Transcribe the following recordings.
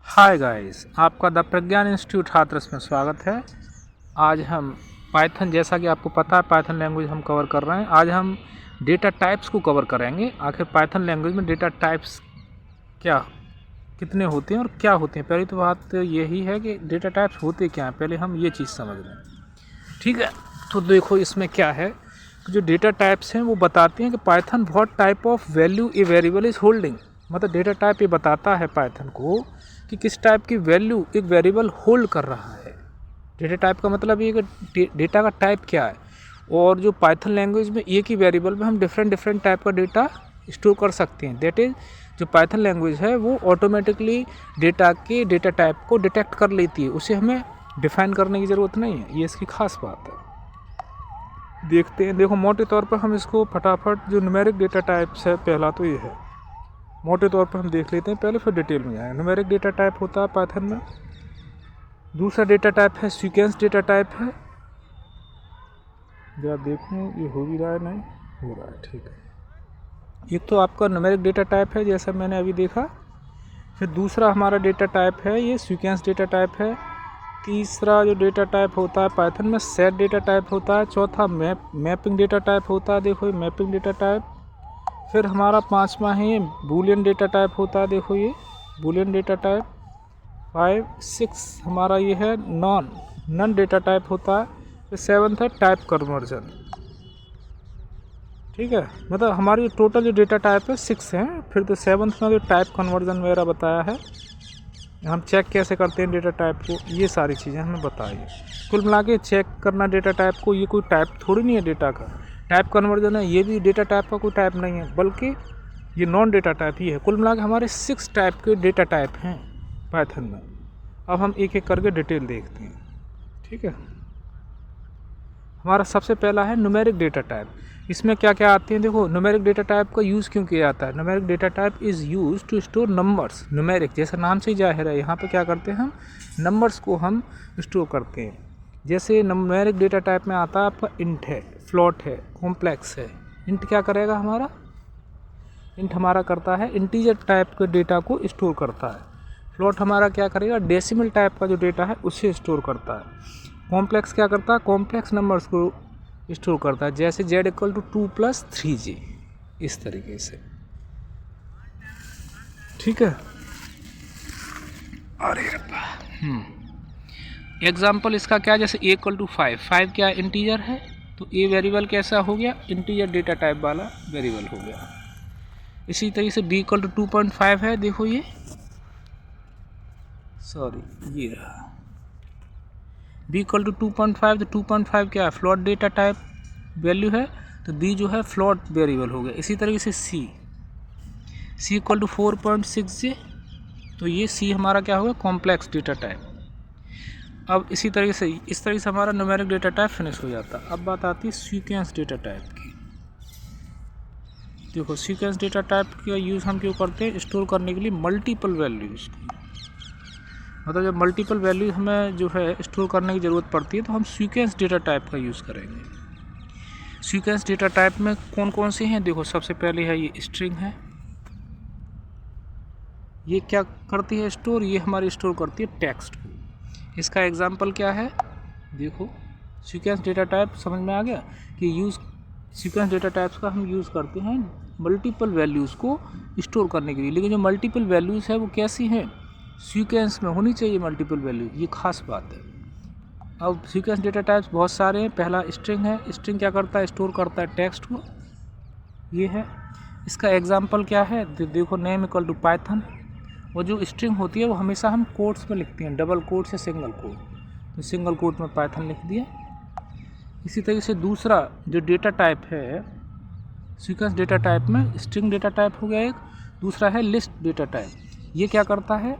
Hi guys, आपका the Pragyan institute Hathras में स्वागत है। आज हम पाइथन, जैसा कि आपको पता है पाइथन लैंग्वेज हम कवर कर रहे हैं। आज हम डेटा टाइप्स को कवर करेंगे। आखिर पाइथन लैंग्वेज में डेटा टाइप्स क्या, कितने होते हैं और क्या होते हैं। पहली तो बात यही है कि डेटा टाइप्स होते क्या हैं, पहले हम ये चीज़ समझ लें। ठीक है, तो देखो इसमें क्या है, जो डेटा टाइप्स हैं वो बताते हैं कि Python what type of value a variable is holding. मतलब डेटा टाइप ये बताता है पाइथन को कि किस टाइप की वैल्यू एक वेरिएबल होल्ड कर रहा है। डेटा टाइप का मतलब ये कि डेटा का टाइप क्या है। और जो पाइथन लैंग्वेज में एक ही वेरिएबल में हम डिफरेंट टाइप का डेटा स्टोर कर सकते हैं। दैट इज़ जो पाइथन लैंग्वेज है वो ऑटोमेटिकली डेटा के डेटा टाइप को डिटेक्ट कर लेती है, उसे हमें डिफाइन करने की ज़रूरत नहीं है। ये इसकी खास बात है। देखते हैं, देखो मोटे तौर पर हम इसको फटाफट, जो न्यूमेरिक डेटा टाइप्स है पहला तो ये है, मोटे तौर पर हम देख लेते हैं पहले, फिर डिटेल में आए। न्यूमेरिक डेटा टाइप होता है पाइथन में। दूसरा डेटा टाइप है सीक्वेंस डेटा टाइप है। जरा देखूँ ये हो भी रहा है, नहीं हो रहा है, ठीक है। एक तो आपका न्यूमेरिक डेटा टाइप है जैसा मैंने अभी देखा। फिर दूसरा हमारा डेटा टाइप है ये सीक्वेंस डेटा टाइप है। तीसरा जो डेटा टाइप होता है पाइथन में सेट डेटा टाइप होता है। चौथा मैपिंग डेटा टाइप होता है, देखो ये मैपिंग डेटा टाइप। फिर हमारा पांचवा है ये बूलियन डेटा टाइप होता है, देखो ये बूलियन डेटा टाइप। 5, 6 हमारा ये है नॉन डेटा टाइप होता है। फिर 7th है टाइप कन्वर्जन। ठीक है, मतलब हमारी टोटल जो डेटा टाइप है 6 हैं। फिर तो 7th में जो टाइप कन्वर्जन वगैरह बताया है, हम चेक कैसे करते हैं डेटा टाइप को, ये सारी चीज़ें हमें बताइए। कुल मिला के चेक करना डेटा टाइप को, ये कोई टाइप थोड़ी नहीं है डेटा का। टाइप कन्वर्जन है, ये भी डेटा टाइप का कोई टाइप नहीं है, बल्कि ये नॉन डेटा टाइप ही है। कुल मिला के हमारे 6 टाइप के डेटा टाइप हैं पाइथन में। अब हम एक एक करके डिटेल देखते हैं। ठीक है, हमारा सबसे पहला है न्यूमेरिक डेटा टाइप। इसमें क्या क्या आते हैं, देखो न्यूमेरिक डेटा टाइप का यूज़ क्यों किया जाता है। Numeric data type is use to store numbers. Numeric जैसा नाम से ही जाहिर है, यहाँ पे क्या करते हैं हम नंबर्स को हम स्टोर करते हैं। जैसे न्यूमेरिक डेटा टाइप में आता है आपका इंट है, फ्लोट है, कॉम्प्लेक्स है। इंट क्या करेगा हमारा, इंट हमारा करता है इंटीजर टाइप के डेटा को स्टोर करता है। फ्लोट हमारा क्या करेगा, डेसिमल टाइप का जो डेटा है उसे स्टोर करता है। कॉम्प्लेक्स क्या करता है, कॉम्प्लेक्स नंबर्स को स्टोर करता है, जैसे z = 2 + 3g, इस तरीके से। ठीक है, अरे एग्जाम्पल इसका क्या, जैसे a = 5, 5 क्या इंटीजर है, तो a वेरिएबल कैसा हो गया, इंटीजर डेटा टाइप वाला वेरिएबल हो गया। इसी तरीके से b = 2.5 है, देखो ये, सॉरी ये रहा, b = 2.5, तो 2.5 क्या है, फ्लोट डेटा टाइप वैल्यू है, तो b जो है फ्लोट वेरिएबल हो गया। इसी तरीके से c = 4.6j, तो ये c हमारा क्या होगा, कॉम्प्लेक्स डेटा टाइप। अब इस तरीके से हमारा न्यूमेरिक डेटा टाइप फिनिश हो जाता है। अब बात आती है सीक्वेंस डेटा टाइप की। देखो सीक्वेंस डेटा टाइप का यूज़ हम क्यों करते हैं, स्टोर करने के लिए मल्टीपल वैल्यूज़ को। मतलब जब मल्टीपल वैल्यू हमें जो है स्टोर करने की ज़रूरत पड़ती है तो हम सीक्वेंस डेटा टाइप का यूज़ करेंगे। सीक्वेंस डेटा टाइप में कौन कौन से हैं, देखो सबसे पहले है ये स्ट्रिंग है। ये क्या करती है स्टोर, ये हमारी स्टोर करती है टेक्स्ट को। इसका एग्जांपल क्या है, देखो सीक्वेंस डेटा टाइप समझ में आ गया कि सीक्वेंस डेटा टाइप्स का हम यूज़ करते हैं मल्टीपल वैल्यूज़ को स्टोर करने के लिए। लेकिन जो मल्टीपल वैल्यूज़ है वो कैसी हैं, सीक्वेंस में होनी चाहिए मल्टीपल वैल्यू, ये खास बात है। अब सीक्वेंस डेटा टाइप्स बहुत सारे हैं। पहला स्ट्रिंग है, स्ट्रिंग क्या करता है, स्टोर करता है टेक्स्ट को, ये है। इसका एग्जांपल क्या है, देखो नेम = पाइथन। वो जो स्ट्रिंग होती है वो हमेशा हम कोट्स में लिखते हैं, डबल कोट से सिंगल कोट, तो सिंगल कोट में पाइथन लिख दिया। इसी तरीके से दूसरा जो डेटा टाइप है सीक्वेंस डेटा टाइप में, स्ट्रिंग डेटा टाइप हो गया एक, दूसरा है लिस्ट डेटा टाइप। ये क्या करता है,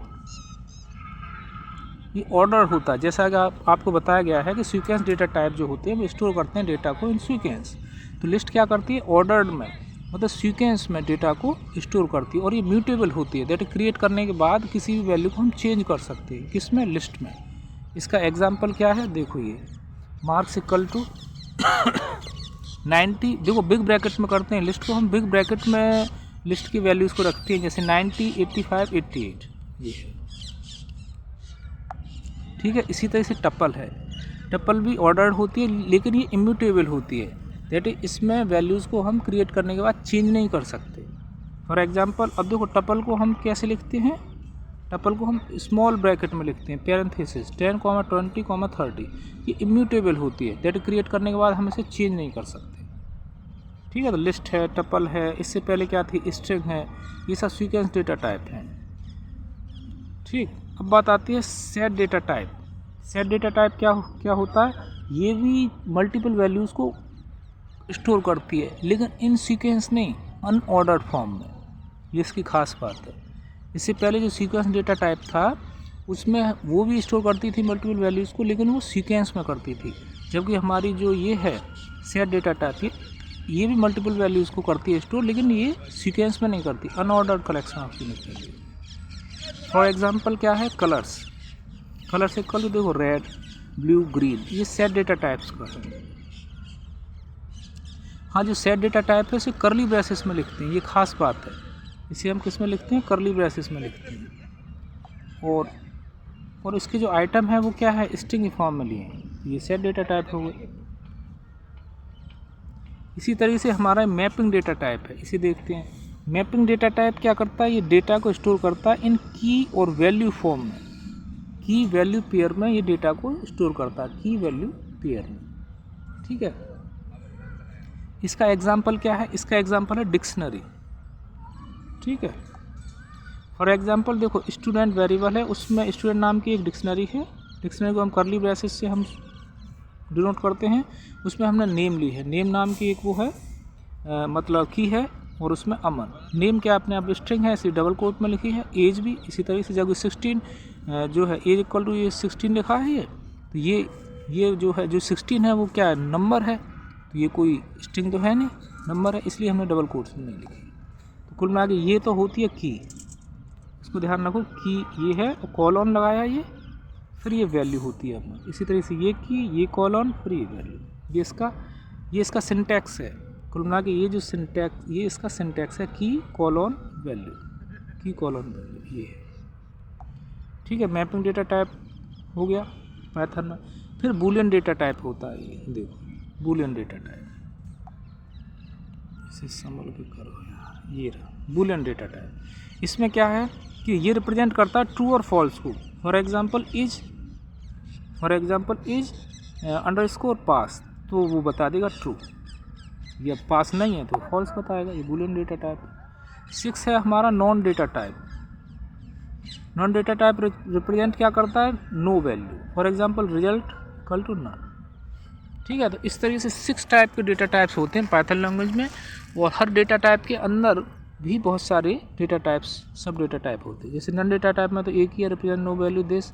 ये ऑर्डर होता है। जैसा कि आपको बताया गया है कि सीक्वेंस डेटा टाइप जो होते हैं वो स्टोर करते हैं डेटा को इन सीक्वेंस, तो लिस्ट क्या करती है, ऑर्डर्ड में, मतलब सीक्वेंस में डेटा को स्टोर करती है। और ये म्यूटेबल होती है, दैट क्रिएट करने के बाद किसी भी वैल्यू को हम चेंज कर सकते हैं, किसमें, लिस्ट में। इसका एग्जांपल क्या है, देखो ये मार्क्स = 90, देखो बिग ब्रैकेट में करते हैं लिस्ट को हम, बिग ब्रैकेट में लिस्ट की वैल्यूज़ को रखते हैं, जैसे 90, 85, 88, ये है। ठीक है। इसी तरह से टपल है, टपल भी ऑर्डर्ड होती है लेकिन ये इम्यूटेबल होती है, दैट इज इसमें वैल्यूज़ को हम क्रिएट करने के बाद चेंज नहीं कर सकते। फॉर एग्जांपल अब देखो टपल को हम कैसे लिखते हैं, टपल को हम स्मॉल ब्रैकेट में लिखते हैं, पैरेंथेसिस 10, 20, 30, ये इम्यूटेबल होती है, दैट क्रिएट करने के बाद हम इसे चेंज नहीं कर सकते। ठीक है, तो लिस्ट है, टपल है, इससे पहले क्या थी स्ट्रिंग है, ये सब सीक्वेंस डेटा टाइप हैं। ठीक, अब बात आती है set data type. Set data type क्या होता है, ये भी मल्टीपल वैल्यूज़ को स्टोर करती है लेकिन इन सीक्वेंस नहीं, अनऑर्डर्ड फॉर्म में, ये इसकी खास बात है। इससे पहले जो सीक्वेंस डेटा टाइप था उसमें वो भी स्टोर करती थी मल्टीपल वैल्यूज़ को लेकिन वो सीक्वेंस में करती थी, जबकि हमारी जो ये है सेट डेटा टाइप ये भी मल्टीपल वैल्यूज़ को करती है स्टोर लेकिन ये सीक्वेंस में नहीं करती, unordered collection of unit. For example क्या है, कलर्स, कलर से कलर देखो रेड, ब्लू, ग्रीन, ये सेट डेटा टाइप्स का है। हाँ, जो सेट डेटा टाइप है इसे करली ब्रेसेस में लिखते हैं, ये खास बात है, इसे हम किस में लिखते हैं, करली ब्रेसेस में लिखते हैं। और इसके जो आइटम है वो क्या है, स्ट्रिंग फॉर्म में लिए हैं, ये सेट डेटा टाइप हो गए। इसी तरीके से हमारा मैपिंग डेटा टाइप है, इसे देखते हैं। मैपिंग डेटा टाइप क्या करता है, ये डेटा को स्टोर करता है इन की और वैल्यू फॉर्म में, की वैल्यू पेयर में ये डेटा को स्टोर करता है, की वैल्यू पेयर में। ठीक है, इसका एग्जांपल क्या है, इसका एग्जांपल है डिक्शनरी। ठीक है, फॉर एग्जांपल देखो स्टूडेंट वेरिएबल है, उसमें स्टूडेंट नाम की एक डिक्शनरी है, डिक्शनरी को हम करली ब्रेसेस से हम डिनोट करते हैं। उसमें हमने नेम ली है, नेम नाम की एक वो है मतलब की है, और उसमें अमन, नेम क्या अपने आप स्ट्रिंग है, इसी डबल कोट में लिखी है। एज भी इसी तरह से, जब 16 जो है एज इक्वल टू ये 16 लिखा है, ये तो ये जो है जो 16 है वो क्या है, नंबर है, तो ये कोई स्ट्रिंग तो है नहीं, नंबर है, इसलिए हमने डबल कोट्स में नहीं लिखी। तो कुल मिला के ये तो होती है की, इसको ध्यान रखो, की ये है और कॉलन लगाया ये, फिर ये वैल्यू होती है अपना। इसी तरह से ये की, ये कॉलन, फिर ये वैल्यू, ये इसका सिंटैक्स है। कुल मिला के ये जो सिंटैक्स, ये इसका सिंटैक्स है, की कॉलन वैल्यू, की कॉलन वैल्यू, ये है। ठीक है, मैपिंग डेटा टाइप हो गया पाइथन में। फिर बूलियन डेटा टाइप होता है, ये देखो बूलियन डेटा टाइप, इसे संभल के करो यार, ये रहा बूलियन डेटा टाइप। इसमें क्या है कि ये रिप्रेजेंट करता है ट्रू और फॉल्स को। फॉर एग्जांपल इज अंडरस्कोर पास, तो वो बता देगा ट्रू, ये पास नहीं है तो फॉल्स बताएगा, ये बूलियन डेटा टाइप। 6 है हमारा none data type. None data type represent क्या करता है, no value, for example result equal to none. ठीक है, तो इस तरीके से 6 टाइप के डेटा टाइप्स होते हैं पाइथन लैंग्वेज में, और हर डेटा टाइप के अंदर भी बहुत सारे डेटा टाइप्स, सब डेटा टाइप होते हैं। जैसे नॉन डेटा टाइप में तो एक ही है, represent no value this.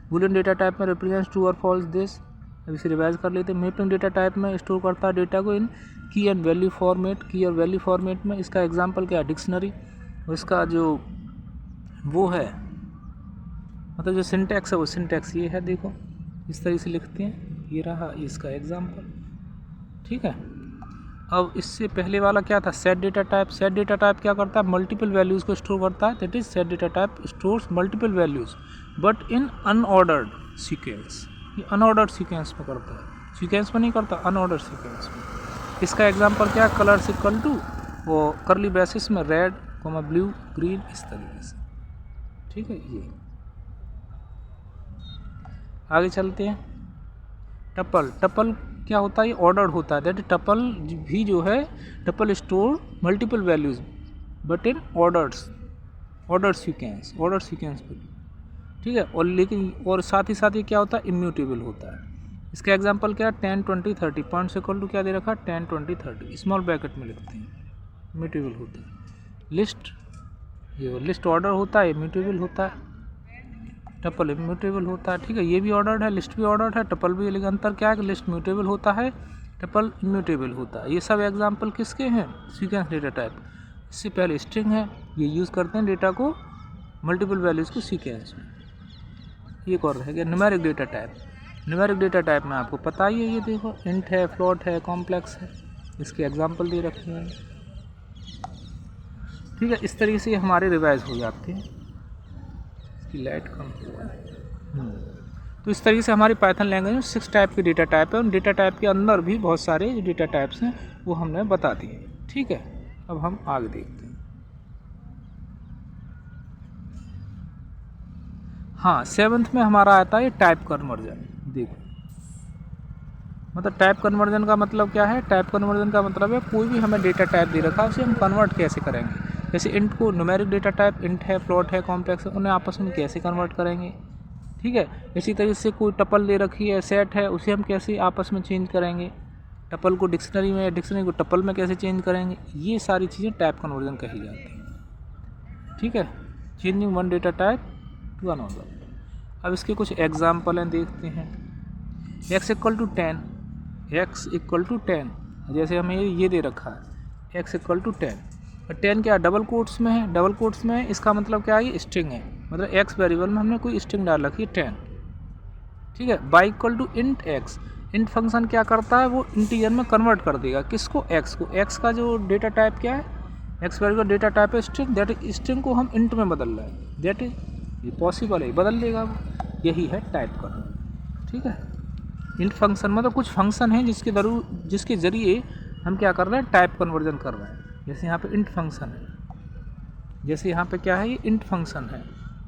Boolean data type में रिप्रेजेंट ट्रू और फॉल्स दिस। अब इसे रिवाइज कर लेते हैं। मैपिंग डेटा टाइप में स्टोर करता है डेटा को इन की एंड वैल्यू फॉर्मेट, की और वैल्यू फॉर्मेट में। इसका एग्जांपल क्या है, डिक्शनरी। उसका जो वो है मतलब जो सिंटैक्स है, वो सिंटैक्स ये है, देखो इस तरह से लिखते हैं, ये रहा इसका एग्जांपल। ठीक है, अब इससे पहले वाला क्या था, set data type. Set data type क्या करता है, मल्टीपल वैल्यूज़ को स्टोर करता है, that is set data type stores multiple values but in unordered sequence. ये अनऑर्डर्ड सीक्वेंस में करता है, सीक्वेंस में नहीं करता, अनऑर्डर्ड सीक्वेंस में। इसका एग्जांपल क्या है, कलर्स इक्वल टू वो करली ब्रेसेस में रेड, ब्लू, ग्रीन, इस तरीके से। ठीक है, ये आगे चलते हैं। टपल क्या होता है, ये ऑर्डर्ड होता है, दैट टपल भी जो है, tuple store multiple values but in order sequence पर। ठीक है, और लेकिन और साथ ही ये क्या होता है, इम्यूटेबल होता है। इसका एग्जांपल क्या है, 10, 20, 30, पॉइंट इक्वल टू क्या दे रखा है, 10, 20, 30, स्मॉल ब्रैकेट में लिखते हैं, इम्यूटेबल होता है। लिस्ट, ये लिस्ट ऑर्डर होता है, इम्यूटेबल होता है। टपल इम्यूटेबल होता है। ठीक है, ये भी ऑर्डर्ड है, लिस्ट भी ऑर्डर्ड है, टपल भी, लेकिन अंतर क्या है कि लिस्ट म्यूटेबल होता है, टपल इम्यूटेबल होता है। ये सब एग्जांपल किसके हैं, सीक्वेंस डेटा टाइप। इससे पहले स्ट्रिंग है, ये यूज़ करते हैं डेटा को मल्टीपल वैल्यूज़ को सीक्वेंस में। एक और रह गया numeric data type. Numeric data type में आपको पता ही है, ये देखो इंट है, फ्लोट है, कॉम्प्लेक्स है, इसके एग्जाम्पल दे रखे हैं। ठीक है, इस तरीके से हमारे रिवाइज हो जाते हैं। लाइट कम हुआ है। तो इस तरीके से हमारी पाइथन लैंग्वेज में 6 टाइप के डेटा टाइप है। उन डेटा टाइप के अंदर भी बहुत सारे डेटा टाइप्स हैं, वो हमने बता दिए। ठीक है, अब हम आगे देखते हैं। हाँ, 7th में हमारा आता है टाइप कन्वर्जन। देखो, मतलब टाइप कन्वर्जन का मतलब क्या है? टाइप कन्वर्जन का मतलब है कोई भी हमें डेटा टाइप दे रखा है, उसे हम कन्वर्ट कैसे करेंगे। जैसे इंट को न्यूमेरिक डेटा टाइप, इंट है, फ्लोट है, कॉम्प्लेक्स है, उन्हें आपस में कैसे कन्वर्ट करेंगे। ठीक है, इसी तरीके से कोई टपल दे रखी है, सेट है, उसे हम कैसे आपस में चेंज करेंगे। टपल को डिक्शनरी में, डिक्शनरी को टपल में कैसे चेंज करेंगे। ये सारी चीज़ें टाइप कन्वर्जन कही जाती हैं। ठीक है, changing one data type to another. अब इसके कुछ एग्जाम्पल हैं, देखते हैं। x equal to 10, x equal to 10, जैसे हमें ये दे रखा है x इक्वल टू 10, और 10 क्या डबल कोट्स में है, डबल कोट्स में है, इसका मतलब क्या है? ये स्ट्रिंग है, मतलब x वेरिएबल में हमने कोई स्ट्रिंग डाल रखी है 10। ठीक है, y equal to int x, int function क्या करता है? वो इंटीजर में कन्वर्ट कर देगा। किसको? x को। x का जो डेटा टाइप क्या है? x वेरिएबल डेटा टाइप है स्ट्रिंग, दैट इज स्ट्रिंग को हम इंट में बदल रहे हैं, दैट इज ये पॉसिबल है, बदल देगा वो। यही है टाइप करना। ठीक है, इंट फंक्शन मतलब कुछ फंक्शन है जिसके ज़रिए हम क्या कर रहे हैं? टाइप कन्वर्जन कर रहे हैं। जैसे यहाँ पे इंट फंक्शन है, जैसे यहाँ पे क्या है? ये इंट फंक्शन है,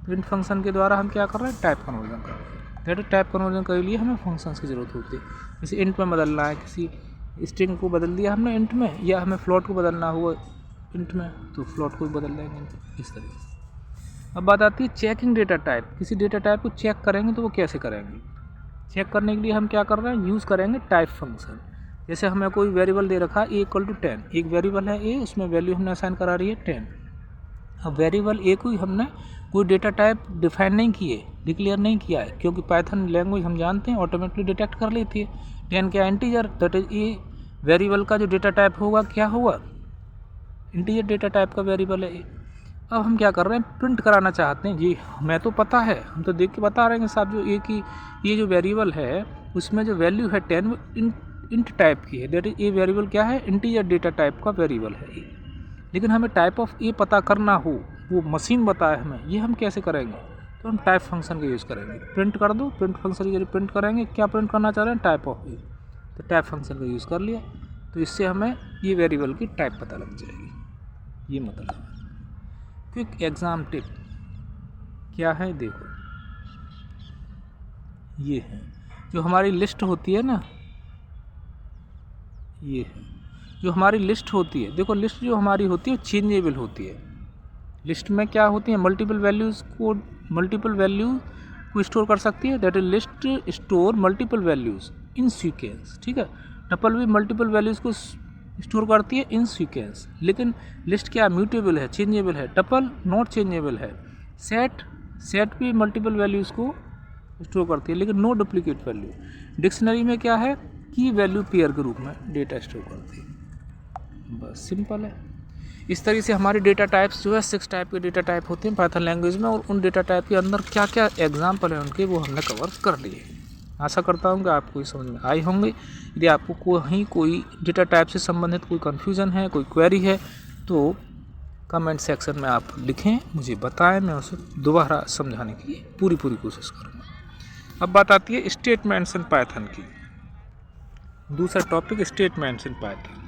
तो इंट फंक्शन के द्वारा हम क्या कर रहे हैं? टाइप कन्वर्जन कर रहे हैं। दैट इज टाइप कन्वर्जन के लिए हमें फंक्शंस की ज़रूरत होती है। जैसे इंट में बदलना है, किसी स्ट्रिंग को बदल दिया हमने इंट में, या हमें फ्लोट को बदलना हुआ इंट में, तो फ्लोट को बदल देंगे इस तरीके से। अब बात आती है चेकिंग डेटा टाइप। किसी डेटा टाइप को चेक करेंगे तो वो कैसे करेंगे? चेक करने के लिए हम क्या कर रहे हैं? यूज़ करेंगे टाइप फंक्शन। जैसे हमें कोई वेरिएबल दे रखा है a इक्वल टू 10, एक वेरिएबल है a, उसमें वैल्यू हमने असाइन करा रही है 10। अब वेरिएबल a को ही हमने कोई डेटा टाइप डिफाइन नहीं किए, डिक्लेयर नहीं किया है, क्योंकि पाइथन लैंग्वेज हम जानते हैं ऑटोमेटिकली डिटेक्ट कर लेती है। 10 क्या? Integer, that is a variable का जो डेटा टाइप होगा क्या होगा? इंटीजर डेटा टाइप का वेरिएबल है। अब हम क्या कर रहे हैं? प्रिंट कराना चाहते हैं। जी हमें तो पता है, हम तो देख के बता रहे हैं साहब, जो ए की ये जो वेरिएबल है उसमें जो वैल्यू है 10 वो इंट टाइप की है, दैट इज ए वेरिएबल क्या है? इंटीजर डेटा टाइप का वेरिएबल है ए। लेकिन हमें टाइप ऑफ ए पता करना हो, वो मशीन बताए हमें, ये हम कैसे करेंगे? तो हम टाइप फंक्शन का यूज़ करेंगे। प्रिंट कर दो, प्रिंट फंक्शन के जरिए प्रिंट करेंगे। क्या प्रिंट करना चाह रहे हैं? टाइप ऑफ ए, तो टाइप फंक्शन का यूज़ कर लिया, तो इससे हमें ये वेरिएबल की टाइप पता लग जाएगी। ये मतलब है। क्विक एग्जाम टिप क्या है? देखो, ये है जो हमारी लिस्ट होती है ना, ये है जो हमारी लिस्ट होती है। देखो, लिस्ट जो हमारी होती है चेंजेबल होती है। लिस्ट में क्या होती है? मल्टीपल वैल्यू को स्टोर कर सकती है, that is list store multiple values in sequence. ठीक है, टपल भी मल्टीपल वैल्यूज़ को स्टोर करती है इन सीक्वेंस। लेकिन लिस्ट क्या? म्यूटेबल है, चेंजेबल है। टपल नॉट चेंजेबल है। सेट भी मल्टीपल वैल्यूज़ को स्टोर करती है, लेकिन नो डुप्लीकेट वैल्यू। डिक्शनरी में क्या है? की वैल्यू पेयर के रूप में डेटा स्टोर करती है। बस सिंपल है। इस तरीके से हमारे डेटा टाइप्स जो है 6 टाइप के डेटा टाइप होते हैं पाइथन लैंग्वेज में, और उन डेटा टाइप के अंदर क्या क्या एग्जाम्पल हैं उनके, वो हमने कवर कर लिए। आशा करता हूँ कि आपको ये समझ में आए होंगे। यदि आपको कहीं कोई डेटा टाइप से संबंधित कोई कन्फ्यूज़न है, कोई क्वेरी है, तो कमेंट सेक्शन में आप लिखें, मुझे बताएं, मैं उसे दोबारा समझाने की पूरी कोशिश करूँगा। अब बात आती है स्टेटमेंट्स इन पाइथन की। दूसरा टॉपिक स्टेटमेंट्स इन पाइथन।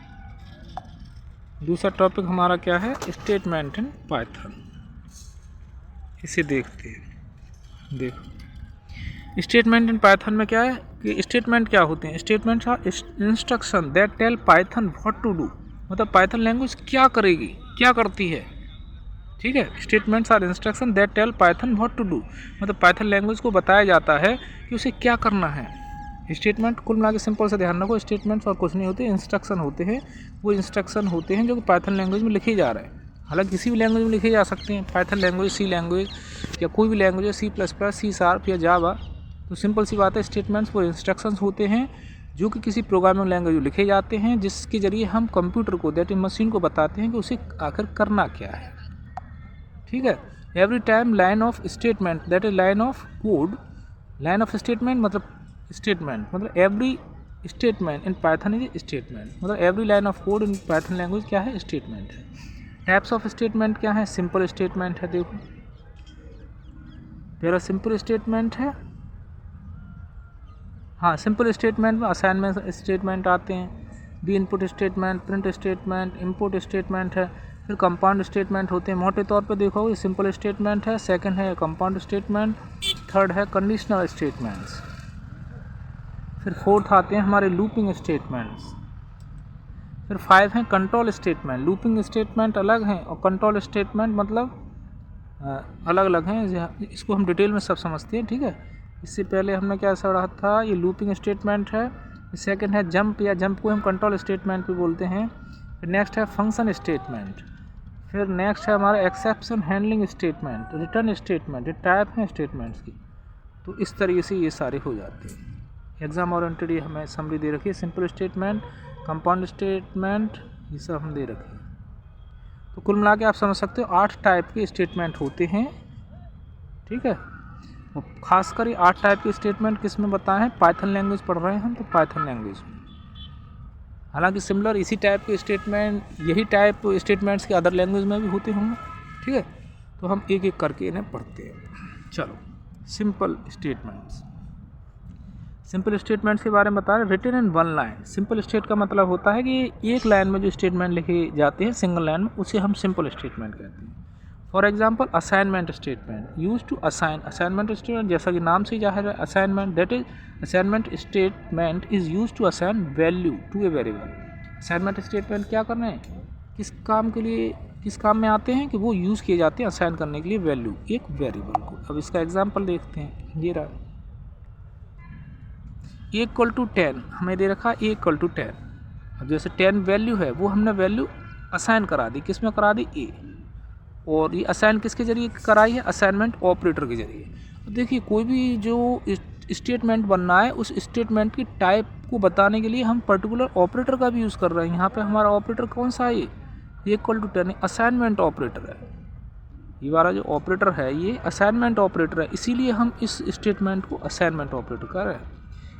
दूसरा टॉपिक हमारा क्या है? Statement in Python. इसे देखते हैं। देखो, स्टेटमेंट इन पाइथन में क्या है कि स्टेटमेंट क्या होते हैं? Statements are instruction that tell Python what to do, मतलब पाइथन लैंग्वेज क्या करेगी, क्या करती है। ठीक है, statements are instruction that tell Python what to do, मतलब पाइथन लैंग्वेज को बताया जाता है कि उसे क्या करना है। स्टेटमेंट कुल मिला के सिंपल से ध्यान रखो, स्टेटमेंट्स और कुछ नहीं होते, इंस्ट्रक्शन होते हैं। वो इंस्ट्रक्शन होते हैं जो कि पाइथन लैंग्वेज में लिखे जा रहे हैं। हालांकि किसी भी लैंग्वेज में लिखे जा सकते हैं, पाइथन लैंग्वेज, सी लैंग्वेज, या कोई भी लैंग्वेज है, C++, C# या जावा, तो सिंपल सी बात है, स्टेटमेंट्स वो इंस्ट्रक्शंस होते हैं जो कि किसी प्रोग्रामिंग लैंग्वेज में लिखे जाते हैं, जिसके जरिए हम कंप्यूटर को, दैट इज मशीन को बताते हैं कि उसे आखिर करना क्या है। ठीक है, every time line of statement, that is line of code, line of statement मतलब every statement in Python is statement, मतलब every line of code in Python language क्या है? स्टेटमेंट है। टाइप्स ऑफ स्टेटमेंट क्या है? सिंपल स्टेटमेंट है, देखो पहला सिंपल स्टेटमेंट है, हाँ, सिंपल स्टेटमेंट में असाइनमेंट स्टेटमेंट आते हैं, बी input statement, print statement, input statement है, फिर कंपाउंड स्टेटमेंट होते हैं। मोटे तौर पे देखो ये सिंपल स्टेटमेंट है, सेकंड है कंपाउंड स्टेटमेंट, थर्ड है कंडीशनल स्टेटमेंट्स, फिर फोर्थ आते हैं हमारे लूपिंग स्टेटमेंट्स, फिर 5 हैं कंट्रोल स्टेटमेंट। लूपिंग स्टेटमेंट अलग हैं और कंट्रोल स्टेटमेंट मतलब अलग अलग हैं, इसको हम डिटेल में सब समझते हैं, ठीक है। इससे पहले हमने क्या पढ़ा था, ये लूपिंग स्टेटमेंट है, सेकंड है जंप, या जंप को हम कंट्रोल स्टेटमेंट भी बोलते हैं। फिर नेक्स्ट है फंक्शन स्टेटमेंट, फिर नेक्स्ट है हमारा exception handling statement, return statement, ये टाइप हैं स्टेटमेंट्स की। तो इस तरीके से ये सारे हो जाते हैं। एग्जाम ओरिएंटेड ये हमें समरी दे रखी है, सिंपल स्टेटमेंट, कंपाउंड स्टेटमेंट, ये सब हम दे रखे हैं। तो कुल मिला के आप समझ सकते हो 8 टाइप के स्टेटमेंट होते हैं, ठीक है। और खासकर ये 8 टाइप के स्टेटमेंट किस में बताए हैं, पाइथन लैंग्वेज पढ़ रहे हैं हम, तो पाइथन लैंग्वेज में। हालांकि सिमिलर इसी टाइप के स्टेटमेंट, यही टाइप स्टेटमेंट्स के अदर लैंग्वेज में भी होते होंगे, ठीक है। तो हम एक एक करके इन्हें पढ़ते हैं। चलो, सिंपल स्टेटमेंट्स। सिंपल स्टेटमेंट्स के बारे में बता रहे, written in 1 line. Simple state का मतलब होता है कि एक लाइन में जो स्टेटमेंट लिखे जाते हैं सिंगल लाइन में, उसे हम सिंपल स्टेटमेंट कहते हैं। For example assignment statement, use to assign. Assignment statement जैसा कि नाम से जाहिर है, assignment, that is assignment statement is use to assign value to a variable. Assignment statement क्या कर रहे हैं, किस काम के लिए, किस काम में आते हैं कि वो यूज़ किए जाते हैं असाइन करने के लिए वैल्यू एक वेरिएबल को। अब इसका एग्जाम्पल देखते हैं, ये रहा A=10, हमें दे रखा A=10। अब जैसे 10 वैल्यू है, वो हमने वैल्यू असाइन करा दी, किस में करा दी, A। और ये असाइन किसके जरिए कराई है, असाइनमेंट ऑपरेटर के जरिए। तो देखिए कोई भी जो स्टेटमेंट बनना है, उस स्टेटमेंट की टाइप को बताने के लिए हम पर्टिकुलर ऑपरेटर का भी यूज़ कर रहे हैं। यहाँ पे हमारा ऑपरेटर कौन सा है, ये A=10 असाइनमेंट ऑपरेटर है। ये वाला जो ऑपरेटर है ये असाइनमेंट ऑपरेटर है, इसीलिए हम इस स्टेटमेंट को असाइनमेंट ऑपरेटर कर रहे हैं।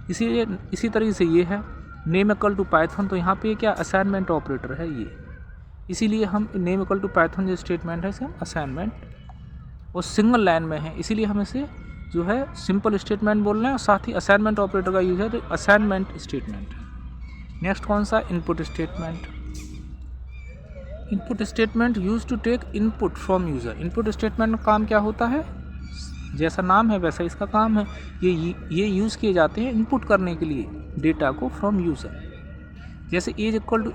इसीलिए इसी तरीके से ये है नेम इक्वल टू पाइथन, तो यहाँ पे क्या असाइनमेंट ऑपरेटर है ये, इसीलिए हम नेम इक्वल टू पाइथन जो स्टेटमेंट है इसे हम असाइनमेंट, और सिंगल लाइन में है इसीलिए हम इसे जो है सिंपल स्टेटमेंट बोल रहे हैं, और साथ ही असाइनमेंट ऑपरेटर का यूज है तो असाइनमेंट स्टेटमेंट है। नेक्स्ट कौन सा, input statement. Input statement use to take input from user. Input statement का काम क्या होता है, जैसा नाम है वैसा इसका काम है, ये यूज़ किए जाते हैं इनपुट करने के लिए डेटा को फ्रॉम यूज़र। जैसे is equal to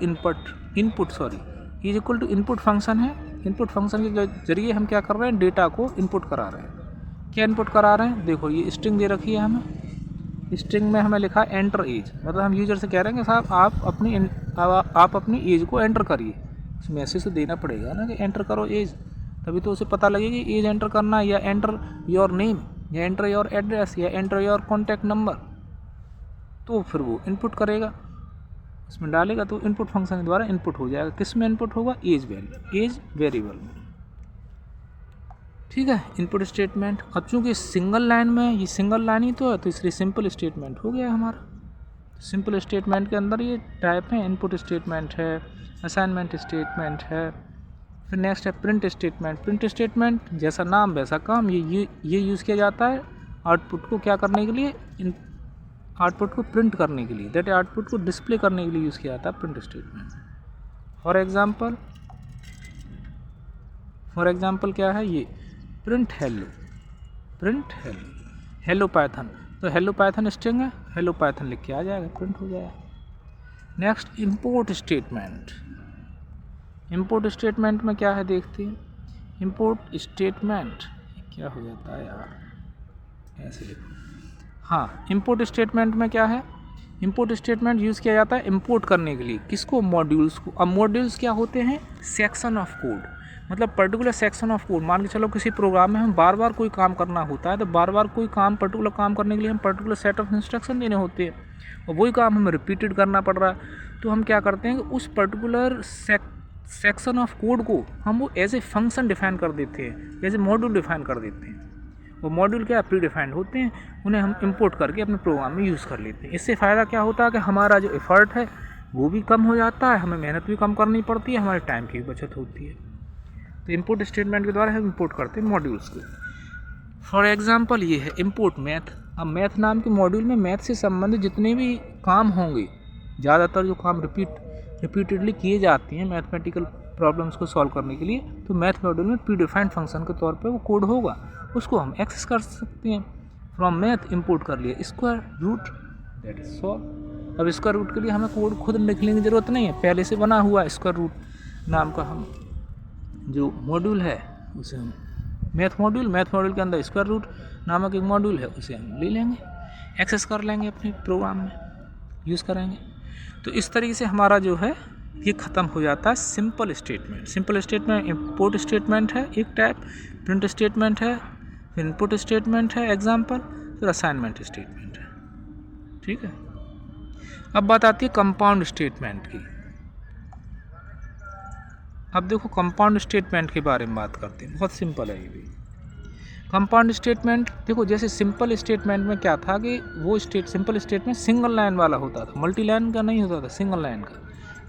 is equal to input function है, इनपुट फंक्शन के जरिए हम क्या कर रहे हैं, डेटा को इनपुट करा रहे हैं। क्या इनपुट करा रहे हैं, देखो ये स्ट्रिंग दे रखी है हमें, स्ट्रिंग में हमें लिखा है एंटर एज, मतलब हम यूज़र से कह रहे हैं कि साहब आप अपनी एज को एंटर करिए। उस मैसेज तो देना पड़ेगा ना कि एंटर करो एज, तभी तो उसे पता लगेगी एज एंटर करना है, या एंटर योर नेम, या एंटर योर एड्रेस, या एंटर योर कॉन्टैक्ट नंबर, तो फिर वो इनपुट करेगा, उसमें डालेगा तो इनपुट फंक्शन के द्वारा इनपुट हो जाएगा। किस में इनपुट होगा, एज वेरिएबल में, ठीक है। इनपुट स्टेटमेंट, अब चूँकि सिंगल लाइन में, ये सिंगल लाइन ही तो है, तो इसलिए सिंपल स्टेटमेंट हो गया हमारा। सिंपल स्टेटमेंट के अंदर ये टाइप है, इनपुट स्टेटमेंट है, असाइनमेंट स्टेटमेंट है, फिर नेक्स्ट है प्रिंट स्टेटमेंट। प्रिंट स्टेटमेंट जैसा नाम वैसा काम, ये यूज़ किया जाता है आउटपुट को क्या करने के लिए, आउटपुट को प्रिंट करने के लिए, दैट आउटपुट को डिस्प्ले करने के लिए यूज़ किया जाता है प्रिंट स्टेटमेंट। फॉर एग्जांपल क्या है ये, प्रिंट हेलो पाइथन, तो हेलो पाइथन स्ट्रिंग है, हेलो पाइथन लिख के आ जाएगा, प्रिंट हो जाएगा। Next import statement. Import statement में क्या है देखते हैं, इंपोर्ट स्टेटमेंट क्या हो जाता है यार, ऐसे देखो, हाँ इंपोर्ट स्टेटमेंट में क्या है, इंपोर्ट स्टेटमेंट यूज़ किया जाता है इंपोर्ट करने के लिए, किसको, मॉड्यूल्स को। अब मॉड्यूल्स क्या होते हैं, सेक्शन ऑफ कोड, मतलब पर्टिकुलर सेक्शन ऑफ कोड। मान के चलो किसी प्रोग्राम में हम बार बार कोई काम करना होता है, तो बार बार कोई काम, पर्टिकुलर काम करने के लिए हम पर्टिकुलर सेट ऑफ इंस्ट्रक्शन देने होते हैं, और वही काम हमें रिपीटेड करना पड़ रहा है, तो हम क्या करते हैं कि उस पर्टिकुलर सेक्शन ऑफ कोड को हम वो एज ए फंक्शन डिफाइन कर देते हैं, एज ए मॉड्यूल डिफाइन कर देते हैं। वो मॉड्यूल क्या प्री डिफाइंड होते हैं, उन्हें हम इंपोर्ट करके अपने प्रोग्राम में यूज़ कर लेते हैं। इससे फ़ायदा क्या होता है कि हमारा जो एफर्ट है वो भी कम हो जाता है, हमें मेहनत भी कम करनी पड़ती है, हमारे टाइम की भी बचत होती है। तो इंपोर्ट स्टेटमेंट के द्वारा हम इंपोर्ट करते हैं मॉड्यूल्स को। फॉर एग्जांपल ये है इंपोर्ट मैथ। अब मैथ नाम के मॉड्यूल में मैथ से संबंधित जितने भी काम होंगे, ज़्यादातर जो काम रिपीटेडली किए जाते हैं मैथमेटिकल प्रॉब्लम्स को सॉल्व करने के लिए, तो मैथ मॉड्यूल में प्री डिफाइंड फंक्शन के तौर पे वो कोड होगा, उसको हम एक्सेस कर सकते हैं। फ्रॉम मैथ इंपोर्ट कर लिया square root, that is solve. अब स्क्वायर रूट के लिए हमें कोड खुद लिखने की ज़रूरत नहीं है, पहले से बना हुआ स्क्वायर रूट नाम का हम जो मॉड्यूल है उसे हम मैथ मॉड्यूल के अंदर स्क्वायर रूट नामक एक मॉड्यूल है, उसे हम ले लेंगे, एक्सेस कर लेंगे, अपने प्रोग्राम में यूज़ करेंगे। तो इस तरीके से हमारा जो है ये ख़त्म हो जाता है सिंपल स्टेटमेंट इंपोर्ट स्टेटमेंट है एक टाइप, प्रिंट स्टेटमेंट है, फिर इनपुट स्टेटमेंट है एग्जाम्पल, फिर असाइनमेंट स्टेटमेंट है। ठीक है, अब बात आती है कंपाउंड स्टेटमेंट की। अब देखो कंपाउंड स्टेटमेंट के बारे में बात करते हैं, बहुत सिंपल है ये भी। कंपाउंड स्टेटमेंट देखो, जैसे सिंपल स्टेटमेंट में क्या था कि वो सिंपल स्टेटमेंट सिंगल लाइन वाला होता था, मल्टी लाइन का नहीं होता था, सिंगल लाइन का।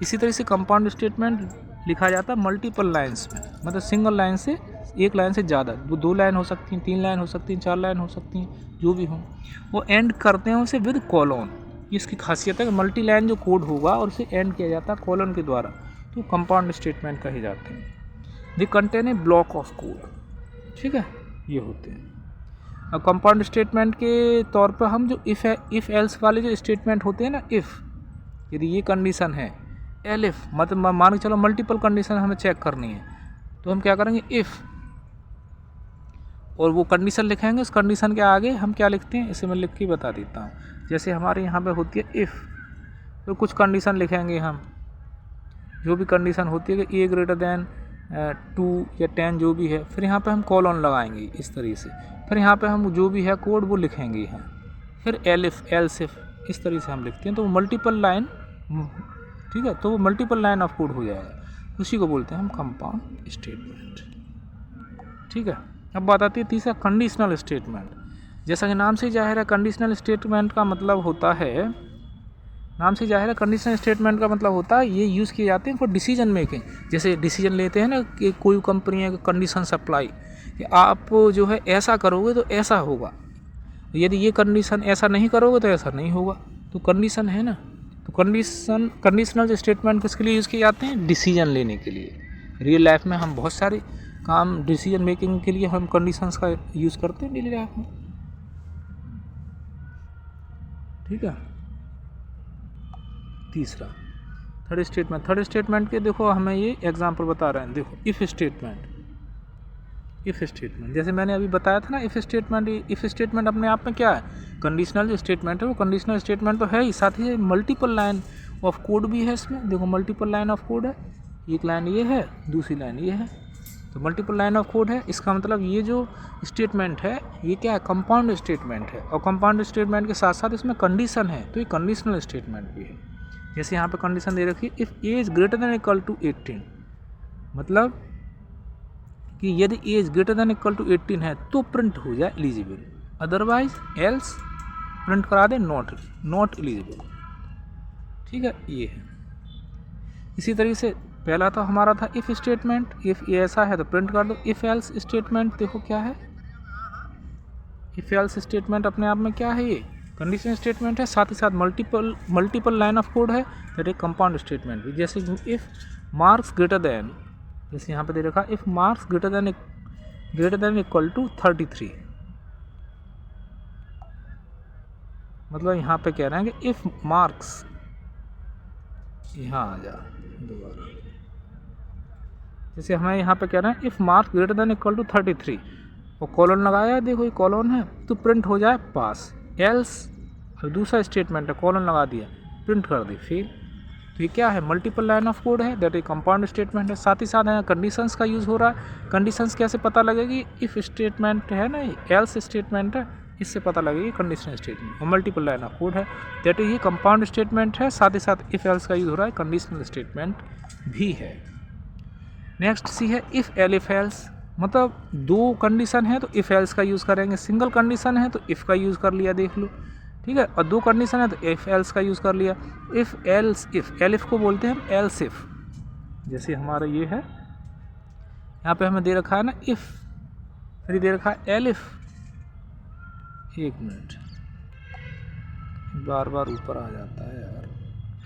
इसी तरह से कंपाउंड स्टेटमेंट लिखा जाता है मल्टीपल लाइन्स में, मतलब सिंगल लाइन से, एक लाइन से ज़्यादा, वो 2 लाइन हो सकती हैं, 3 लाइन हो सकती हैं, 4 लाइन हो सकती हैं, जो भी हों, वो एंड करते हैं उसे विद कॉलन। इसकी खासियत है कि मल्टी लाइन जो कोड होगा और उसे एंड किया जाता है कॉलन के द्वारा, तो कंपाउंड स्टेटमेंट कहे जाते हैं। They contain a block of code. ठीक है, ये होते हैं। अब कंपाउंड स्टेटमेंट के तौर पर हम जो इफ़ एल्स वाले जो स्टेटमेंट होते हैं ना, इफ़ यदि ये कंडीशन है, एलिफ मतलब मान के चलो मल्टीपल कंडीशन हमें चेक करनी है, तो हम क्या करेंगे, इफ़, और वो कंडीशन लिखेंगे, उस कंडीशन के आगे हम क्या लिखते हैं, इसे मैं लिख के बता देता हूँ। जैसे हमारे यहाँ पे होती है इफ़, तो कुछ कंडीशन लिखेंगे हम, जो भी कंडीशन होती है कि a ग्रेटर दैन 2 या 10 जो भी है, फिर यहाँ पे हम कॉलन लगाएंगे इस तरीके से, फिर यहाँ पे हम जो भी है कोड वो लिखेंगे यहाँ, फिर एलिफ एल्सिफ, इस तरीके से हम लिखते हैं, तो वो मल्टीपल लाइन, ठीक है, तो वो मल्टीपल लाइन ऑफ कोड हो जाएगा, उसी को बोलते हैं हम कंपाउंड स्टेटमेंट। ठीक है, अब बात आती है तीसरा कंडीशनल स्टेटमेंट। जैसा कि नाम से जाहिर है कंडीशनल स्टेटमेंट का मतलब होता है, कंडीशनल स्टेटमेंट का मतलब होता है ये यूज़ किए जाते हैं फॉर डिसीजन मेकिंग। जैसे डिसीजन लेते हैं ना कि कोई कंपनी है कंडीशन सप्लाई, कि आप जो है ऐसा करोगे तो ऐसा होगा, यदि ये कंडीशन ऐसा नहीं करोगे तो ऐसा नहीं होगा, तो कंडीशन है ना। तो कंडीशनल स्टेटमेंट किसके लिए यूज़ किए जाते हैं, डिसीजन लेने के लिए। रियल लाइफ में हम बहुत सारे काम डिसीजन मेकिंग के लिए हम कंडीशंस का यूज़ करते हैं डेली लाइफ में। ठीक है, तीसरा थर्ड स्टेटमेंट के देखो हमें ये एग्जांपल बता रहे हैं। देखो इफ़ स्टेटमेंट जैसे मैंने अभी बताया था ना, इफ़ स्टेटमेंट अपने आप में क्या है, कंडीशनल जो स्टेटमेंट है वो कंडीशनल स्टेटमेंट तो है ही, साथ ही मल्टीपल लाइन ऑफ कोड भी है इसमें। देखो मल्टीपल लाइन ऑफ कोड है, एक लाइन ये है, दूसरी लाइन ये है, तो मल्टीपल लाइन ऑफ कोड है। इसका मतलब ये जो स्टेटमेंट है ये क्या है, कंपाउंड स्टेटमेंट है, और कंपाउंड स्टेटमेंट के साथ साथ इसमें कंडीशन है, तो ये कंडीशनल स्टेटमेंट भी है। जैसे यहाँ पे कंडीशन दे रखी है, if age greater than equal to 18, मतलब कि यदि age greater than equal to 18 है तो प्रिंट हो जाए एलिजिबल, अदरवाइज एल्स प्रिंट करा दे नॉट एलिजिबल। ठीक है, ये है। इसी तरीके से पहला तो हमारा था इफ़ स्टेटमेंट, इफ़ ये ऐसा है तो प्रिंट कर दो। इफ़ एल्स स्टेटमेंट देखो क्या है, इफ़ एल्स स्टेटमेंट अपने आप में क्या है, ये कंडीशन स्टेटमेंट है, साथ ही साथ मल्टीपल लाइन ऑफ कोड है, दैट एक कंपाउंड स्टेटमेंट भी। जैसे इफ़ मार्क्स ग्रेटर दैन, जैसे यहाँ पे दे रखा if marks greater than equal to 33, मतलब यहाँ पे कह रहे हैं कि इफ़ मार्क्स, यहाँ आ जा दोबारा, जैसे हमें यहाँ पे कह रहे हैं if marks greater than equal to 33 और कॉलन लगाया, देखो ये कॉलन है तो प्रिंट हो जाए पास, एल्स दूसरा स्टेटमेंट है कॉलन लगा दिया प्रिंट कर दी फेल। तो ये क्या है, मल्टीपल लाइन ऑफ कोड है, दैट एक कंपाउंड स्टेटमेंट है। साथ ही साथ यहाँ कंडीशंस का यूज़ हो रहा है। कंडीशंस कैसे पता लगेगी, इफ़ स्टेटमेंट है ना, एल्स स्टेटमेंट है, इससे पता लगेगी कंडीशनल स्टेटमेंट, और मल्टीपल लाइन ऑफ कोड है, दैट ये कंपाउंड स्टेटमेंट है। साथ ही साथ इफ़ एल्स का यूज़ हो रहा है, कंडीशनल स्टेटमेंट भी है। नेक्स्ट सी है इफ़ एलिफ एल्स, मतलब दो कंडीशन है तो इफ़ एल्स का यूज़ करेंगे, सिंगल कंडीशन है तो इफ़ का यूज़ कर लिया, देख लो। ठीक है, और दो कंडीशन है तो इफ़ एल्स का यूज़ कर लिया। इफ़ एल्स इफ़, एलिफ को बोलते हैं हम एल्स इफ़। जैसे हमारा ये है, यहाँ पे हमें दे रखा है ना इफ़, फिर दे रखा है एलिफ, एक मिनट, बार बार ऊपर आ जाता है यार।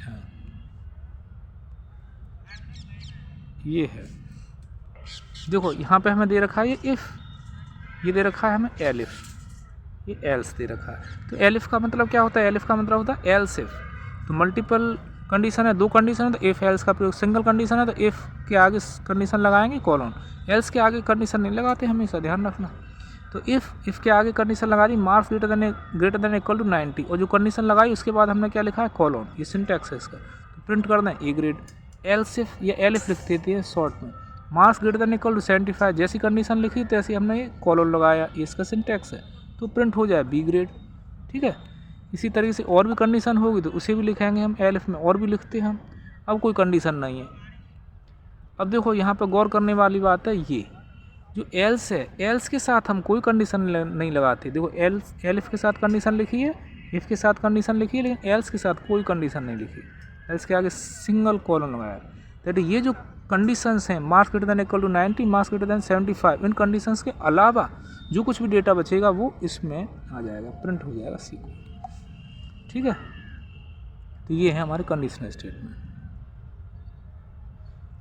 हाँ ये है, देखो यहाँ पे हमें दे रखा है ये इफ़, ये दे रखा है हमें एलिफ, ये एल्स दे रखा है। तो एलिफ का मतलब क्या होता है? एलिफ का मतलब होता है एल्स इफ। तो मल्टीपल कंडीशन है, दो कंडीशन है, तो इफ़ एल्स का प्रयोग। सिंगल कंडीशन है तो इफ़ के आगे कंडीशन लगाएंगे कॉलन, एल्स के आगे कंडीशन नहीं लगाते, हमेशा ध्यान रखना। तो इफ़ के आगे कंडीशन लगा दी marks greater than equal to 90, और जो कंडीशन लगाई उसके बाद हमने क्या लिखा है? कॉलन। ये सिंटैक्स है इसका, तो प्रिंट कर दें ए ग्रेड। एल्स इफ या एलिफ लिख देती है शॉर्ट में। Marks greater than equal to 75, जैसी कंडीशन लिखी तैसी हमने ये कॉलन लगाया, ये इसका सिंटैक्स है, तो प्रिंट हो जाए बी ग्रेड। ठीक है, इसी तरीके से और भी कंडीशन होगी तो उसे भी लिखेंगे हम एलिफ में, और भी लिखते हैं हम। अब कोई कंडीशन नहीं है। अब देखो यहाँ पर गौर करने वाली बात है, ये जो एल्स है, एल्स के साथ हम कोई कंडीशन नहीं लगाते। देखो एलिफ के साथ कंडीशन लिखी है, इफ़ के साथ कंडीशन लिखी है, लेकिन एल्स के साथ कोई कंडीशन नहीं लिखी। एल्स के आगे सिंगल कॉलन लगाया। दैट ये जो कंडीशंस हैं, marks greater than equal to 90, marks greater than 75, इन कंडीशंस के अलावा जो कुछ भी डेटा बचेगा वो इसमें आ जाएगा, प्रिंट हो जाएगा सी को। ठीक है, तो ये है हमारे कंडीशनल स्टेटमेंट।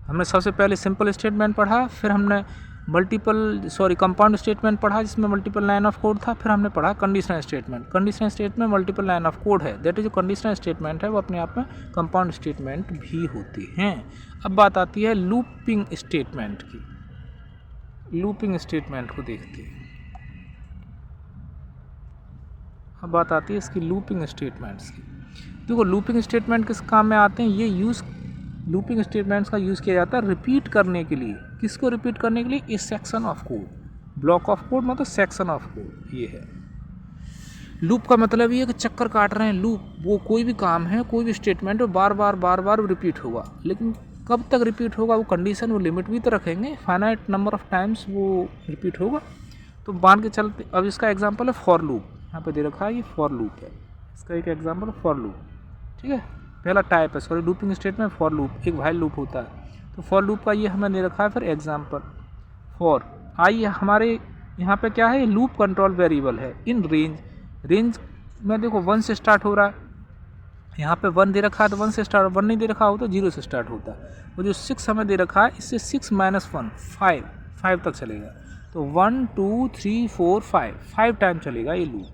हमने सबसे पहले सिंपल स्टेटमेंट पढ़ा, फिर हमने कंपाउंड स्टेटमेंट पढ़ा जिसमें मल्टीपल लाइन ऑफ कोड था, फिर हमने पढ़ा conditional statement. Conditional statement multiple line of code है, दैट इज जो कंडीशनल स्टेटमेंट है वो अपने आप में कंपाउंड स्टेटमेंट भी होती हैं। अब बात आती है लूपिंग स्टेटमेंट की। लूपिंग स्टेटमेंट को देखते हैं। अब बात आती है इसकी लूपिंग स्टेटमेंट्स की। देखो लूपिंग स्टेटमेंट किस काम में आते हैं? ये लूपिंग स्टेटमेंट्स का यूज़ किया जाता है रिपीट करने के लिए। किसको रिपीट करने के लिए? इस section of code, block of code मतलब सेक्शन ऑफ कोड। ये है लूप का मतलब ये है कि चक्कर काट रहे हैं। लूप वो कोई भी काम है, कोई भी स्टेटमेंट है, बार बार रिपीट होगा, लेकिन कब तक रिपीट होगा वो कंडीशन, वो लिमिट भी तो रखेंगे, फाइनाइट नंबर ऑफ टाइम्स वो रिपीट होगा। तो मान के चलते, अब इसका एग्जाम्पल है फॉर लूप, यहाँ पे दे रखा है ये फॉर लूप है, इसका एक एग्जाम्पल फॉर लूप। ठीक है, पहला टाइप है लूपिंग स्टेटमेंट फॉर लूप, एक व्हाइल लूप होता है। तो फॉर लूप का ये हमें दे रखा है। फिर एग्जाम्पल फॉर आई, हमारे यहाँ पे क्या है? लूप कंट्रोल वेरिएबल है इन रेंज में। देखो 1 से स्टार्ट हो रहा है, यहाँ पे 1 दे रखा है तो 1 से स्टार्ट, 1 नहीं दे रखा हो तो 0 से स्टार्ट होता है। वो जो 6 हमें दे रखा है, इससे 6 - 1 5 तक चलेगा। तो 1 2 3 4 5 टाइम चलेगा ये लूप,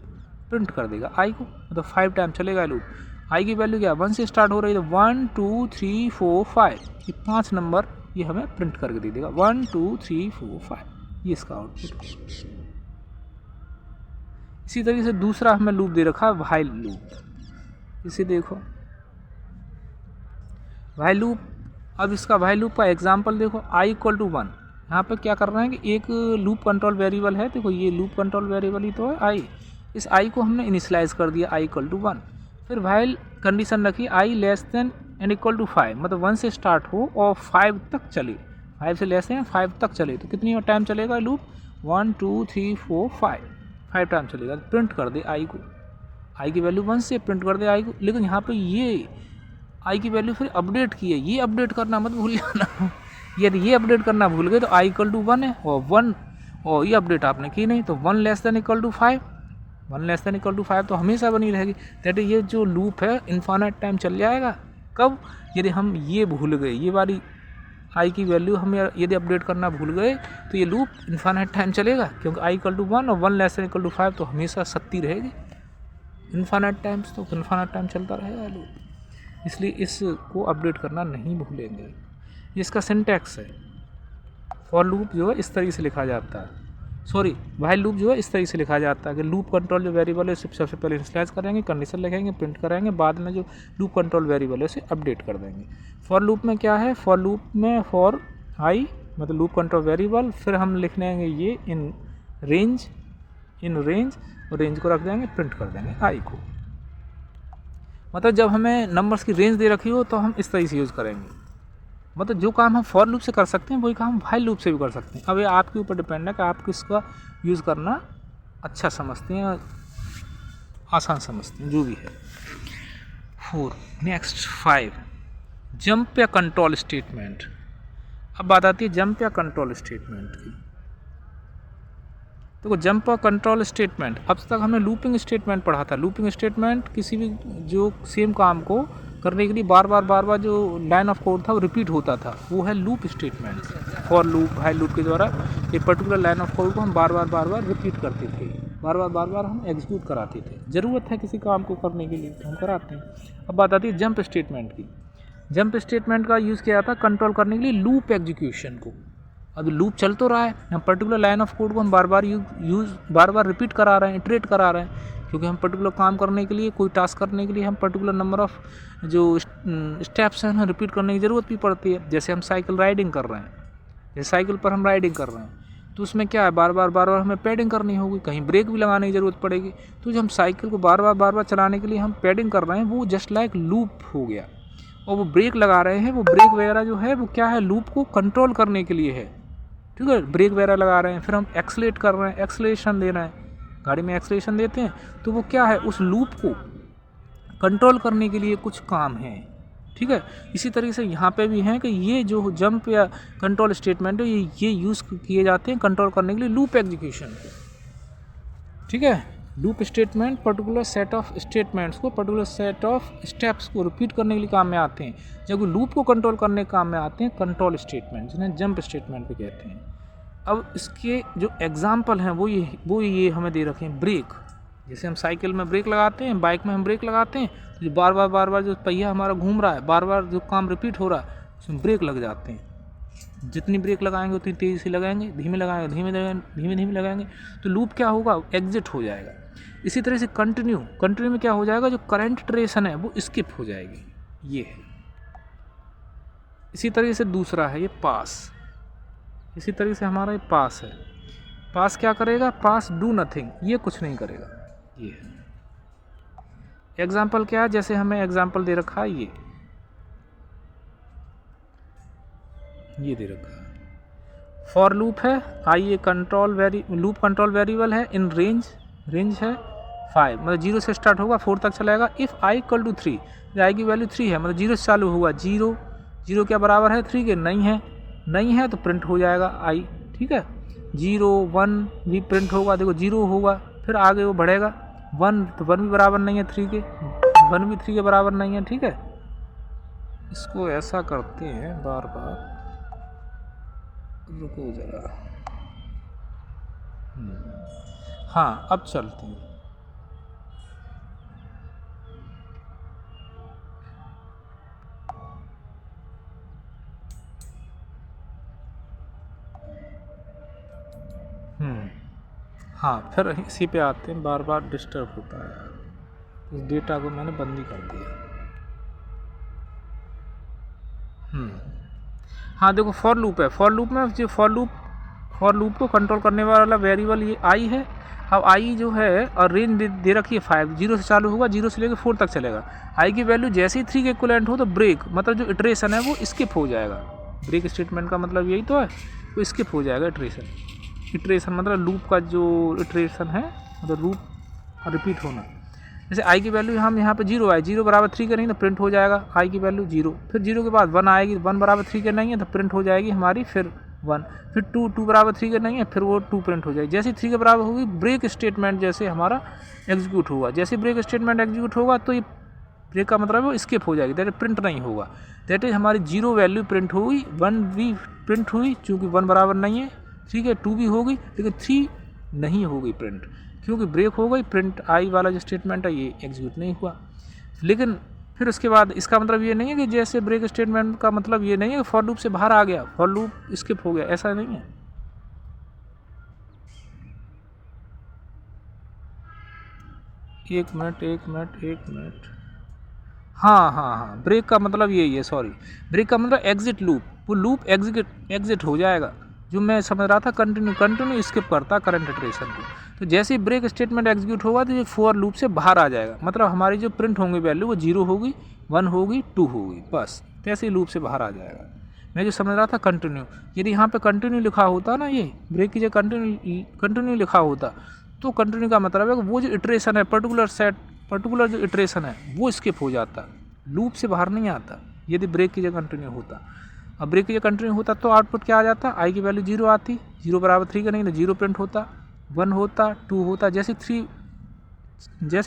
प्रिंट कर देगा आई को, मतलब 5 टाइम चलेगा लूप। आई की वैल्यू क्या? 1 से स्टार्ट हो रही है तो 1 2 3 4 5, ये 5 नंबर ये हमें प्रिंट करके दे देगा, 1 2 3 4 5, ये इसका आउटपुट। इसी तरीके से दूसरा हमें लूप दे रखा है व्हाइल लूप। इसे देखो व्हाइल लूप। अब इसका व्हाइल लूप का एग्जांपल देखो, i = 1। यहाँ पे क्या कर रहे हैं कि एक लूप कंट्रोल वेरिएबल है, देखो ये लूप कंट्रोल वेरिएबल ही तो है i, इस i को हमने इनिशियलाइज कर दिया i = 1। फिर व्हाइल कंडीशन रखी i n = 5, मतलब 1 से स्टार्ट हो और 5 तक चले, 5 से लेस देन 5 तक चले, तो कितनी टाइम चलेगा लूप? 1 2 3 4 5 टाइम चलेगा। प्रिंट कर दे i को, i की वैल्यू 1 से प्रिंट कर दे i को। लेकिन यहाँ पे ये i की वैल्यू फिर अपडेट की है, ये अपडेट करना मत भूल जाना। यदि ये अपडेट करना भूल गए तो i = 1 है और 1, और ये अपडेट आपने की नहीं, तो 1 < 5, 1 < 5 तो हमेशा बनी रहेगी। दैट ये जो लूप है इन्फाइनाइट टाइम चल जाएगा। कब? यदि हम ये भूल गए, ये वाली i की वैल्यू हम यदि अपडेट करना भूल गए तो ये लूप इन्फाइनाइट टाइम चलेगा, क्योंकि i = 1 और 1 < 5 तो हमेशा सत्ती रहेगी इन्फाइनाइट टाइम्स, तो इन्फाइनाइट टाइम चलता रहेगा लूप, इसलिए इसको अपडेट करना नहीं भूलेंगे। ये इसका सिंटैक्स है। फॉर लूप जो है इस तरीके से लिखा जाता है, व्हाइल लूप जो है इस तरीके से लिखा जाता है कि लूप कंट्रोल जो वेरिएबल है सबसे पहले इनिशियलाइज करेंगे, कंडीशन लिखेंगे, प्रिंट कराएंगे, बाद में जो लूप कंट्रोल वेरिएबल है उसे अपडेट कर देंगे। फॉर लूप में क्या है? फॉर लूप में फॉर आई मतलब लूप कंट्रोल वेरिएबल, फिर हम लिख लेंगे ये इन रेंज, और रेंज को रख देंगे, प्रिंट कर देंगे आई को। मतलब जब हमें नंबर्स की रेंज दे रखी हो तो हम इस तरीके से यूज़ करेंगे। मतलब जो काम हम फॉर लूप से कर सकते हैं वही काम हम व्हाइल लूप से भी कर सकते हैं। अब ये आपके ऊपर डिपेंड है कि आप किसका यूज़ करना अच्छा समझते हैं, आसान समझते हैं, जो भी है। 4 नेक्स्ट 5 जंप या कंट्रोल स्टेटमेंट। अब बात आती है जंप या कंट्रोल स्टेटमेंट की। देखो जंप और कंट्रोल स्टेटमेंट, अब तक हमने लूपिंग स्टेटमेंट पढ़ा था। लूपिंग स्टेटमेंट किसी भी जो सेम काम को करने के लिए बार बार जो लाइन ऑफ कोड था वो रिपीट होता था, वो है loop statement. For loop, high loop के द्वारा एक पर्टिकुलर लाइन ऑफ कोड को हम बार बार रिपीट करते थे, बार बार हम एग्जीक्यूट कराते थे। ज़रूरत है किसी काम को करने के लिए तो हम कराते हैं। अब बात आती है जंप स्टेटमेंट की। जंप स्टेटमेंट का यूज़ किया जाता है कंट्रोल करने के लिए लूप एग्जीक्यूशन को। अब लूप चल तो रहा है, हम पर्टिकुलर लाइन ऑफ कोड को हम बार बार रिपीट करा रहे हैं, इटरेट करा रहे हैं, क्योंकि हम पर्टिकुलर काम करने के लिए, कोई टास्क करने के लिए हम पर्टिकुलर नंबर ऑफ जो स्टेप्स हैं रिपीट करने की ज़रूरत भी पड़ती है। जैसे हम साइकिल राइडिंग कर रहे हैं, जैसे साइकिल पर हम राइडिंग कर रहे हैं तो उसमें क्या है, बार बार हमें पैडिंग करनी होगी, कहीं ब्रेक भी लगाने की ज़रूरत पड़ेगी। तो जो हम साइकिल को बार बार चलाने के लिए हम पैडिंग कर रहे हैं, वो जस्ट लाइक लूप हो गया। और वो ब्रेक लगा रहे हैं, वो ब्रेक वगैरह जो है वो क्या है, लूप को कंट्रोल करने के लिए है, ठीक है। ब्रेक वगैरह लगा रहे हैं, फिर हम एक्सलेट कर रहे हैं, एक्सलेशन दे रहे हैं, गाड़ी में एक्सलेशन देते हैं, तो वो क्या है, उस लूप को कंट्रोल करने के लिए कुछ काम है, ठीक है। इसी तरीके से यहाँ पे भी है कि ये जो जंप या कंट्रोल स्टेटमेंट है, ये यूज़ किए जाते हैं कंट्रोल करने के लिए लूप एग्जीक्यूशन को, ठीक है। Loop statement particular set of statements को, पर्टिकुलर सेट ऑफ स्टेप्स को रिपीट करने के लिए काम में आते हैं। जब लूप को कंट्रोल करने के काम में आते हैं कंट्रोल स्टेटमेंट, जिन्हें जंप स्टेटमेंट भी कहते हैं। अब इसके जो एग्जाम्पल हैं वो ये हमें दे रखे हैं। ब्रेक, जैसे हम साइकिल में ब्रेक लगाते हैं, बाइक में हम ब्रेक लगाते हैं, तो जो बार बार जो पहिया हमारा घूम रहा है, बार बार जो काम रिपीट हो रहा है, उसमें ब्रेक लग जाते हैं। जितनी ब्रेक लगाएंगे उतनी तेज़ी से लगाएंगे, धीमे लगाएंगे धीमे लगाएंगे, तो लूप क्या होगा, एग्जिट हो जाएगा। इसी तरह से कंटिन्यू में क्या हो जाएगा, जो करंट ट्रेसन है वो स्किप हो जाएगी, ये है। इसी तरीके से दूसरा है ये पास। इसी तरीके से हमारा ये पास है। पास क्या करेगा, पास डू नथिंग, ये कुछ नहीं करेगा, ये है। एग्जाम्पल क्या है, जैसे हमें एग्जाम्पल दे रखा है, ये दे रखा है। फॉर लूप है, आई ए लूप कंट्रोल वेरिएबल है, इन रेंज है 5, मतलब 0 से स्टार्ट होगा 4 तक चलेगा। इफ़ i इक्वल टू 3, आई की वैल्यू 3 है, मतलब 0 से चालू होगा, 0 क्या बराबर है 3 के, नहीं है तो प्रिंट हो जाएगा i, ठीक है। 0 1 भी प्रिंट होगा, देखो 0 होगा, फिर आगे वो बढ़ेगा 1, तो 1 भी बराबर नहीं है 3 के, 1 भी 3 के बराबर नहीं है, ठीक है। इसको ऐसा करते हैं बार बार, रुको जरा, हाँ अब चलते हैं। हाँ फिर इसी पे आते हैं, बार बार डिस्टर्ब होता है, इस डेटा को मैंने बंद ही कर दिया। हाँ देखो फॉर लूप है, फॉर लूप में जो फॉर लूप को कंट्रोल करने वाला वेरिएबल ये आई है। अब आई जो है और रेंज दे रखी है 5, 0 से चालू होगा, 0 से लेकर 4 तक चलेगा। आई की वैल्यू जैसे ही 3 के इक्विवेलेंट हो तो ब्रेक, मतलब जो इटरेशन है वो स्किप हो जाएगा। ब्रेक स्टेटमेंट का मतलब यही तो है, वो स्किप हो जाएगा इटरेशन मतलब लूप का जो इटरेशन है, मतलब लूप रिपीट होना। जैसे आई की वैल्यू हम यहाँ पे 0 आए, 0 बराबर 3 के नहीं तो प्रिंट हो जाएगा आई की वैल्यू 0, फिर 0 के बाद 1 आएगी, 1 बराबर 3 के नहीं है तो प्रिंट हो जाएगी हमारी फिर 1, फिर 2 बराबर 3 के नहीं है, फिर वो 2 प्रिंट हो जाएगी। जैसे 3 के बराबर होगी ब्रेक स्टेटमेंट जैसे हमारा एग्जीक्यूट होगा, जैसे ब्रेक स्टेटमेंट एग्जीक्यूट होगा तो ये ब्रेक का मतलब वो स्किप हो जाएगी, दैट इज प्रिंट नहीं होगा। दैट इज हमारी 0 वैल्यू प्रिंट हुई, 1 भी प्रिंट हुई, चूँकि 1 बराबर नहीं है, ठीक है, 2 भी होगी, लेकिन 3 नहीं होगी प्रिंट, क्योंकि ब्रेक हो गई, प्रिंट आई वाला जो स्टेटमेंट है ये एग्जीक्यूट नहीं हुआ। लेकिन फिर उसके बाद इसका मतलब ये नहीं है कि जैसे ब्रेक स्टेटमेंट का मतलब ये नहीं है कि फॉर लूप से बाहर आ गया, फॉर लूप स्किप हो गया, ऐसा नहीं है। एक मिनट, हाँ, ब्रेक का मतलब यही है, सॉरी, ब्रेक का मतलब एग्जिट लूप, वो लूप एग्जिट हो जाएगा। जो मैं समझ रहा था कंटिन्यू स्किप करता करंट इटरेशन को, तो जैसे ही ब्रेक स्टेटमेंट एग्जीक्यूट होगा तो ये फॉर लूप से बाहर आ जाएगा, मतलब हमारी जो प्रिंट होंगी वैल्यू वो 0 होगी, 1 होगी, 2 होगी, बस तैसे ही लूप से बाहर आ जाएगा। मैं जो समझ रहा था कंटिन्यू, यदि यहाँ पे कंटिन्यू लिखा होता ना, ये ब्रेक की जो कंटिन्यू लिखा होता तो कंटिन्यू का मतलब है कि वो जो इटरेशन है, पर्टिकुलर जो इटरेशन है वो स्किप हो जाता, लूप से बाहर नहीं आता यदि ब्रेक की जगह कंटिन्यू होता। अब ब्रेक की जगह कंटिन्यू होता तो आउटपुट क्या आ जाता, आई की वैल्यू 0 आती, 0 बराबर 3 का नहीं तो 0 प्रिंट होता, 1 होता, 2 होता, जैसे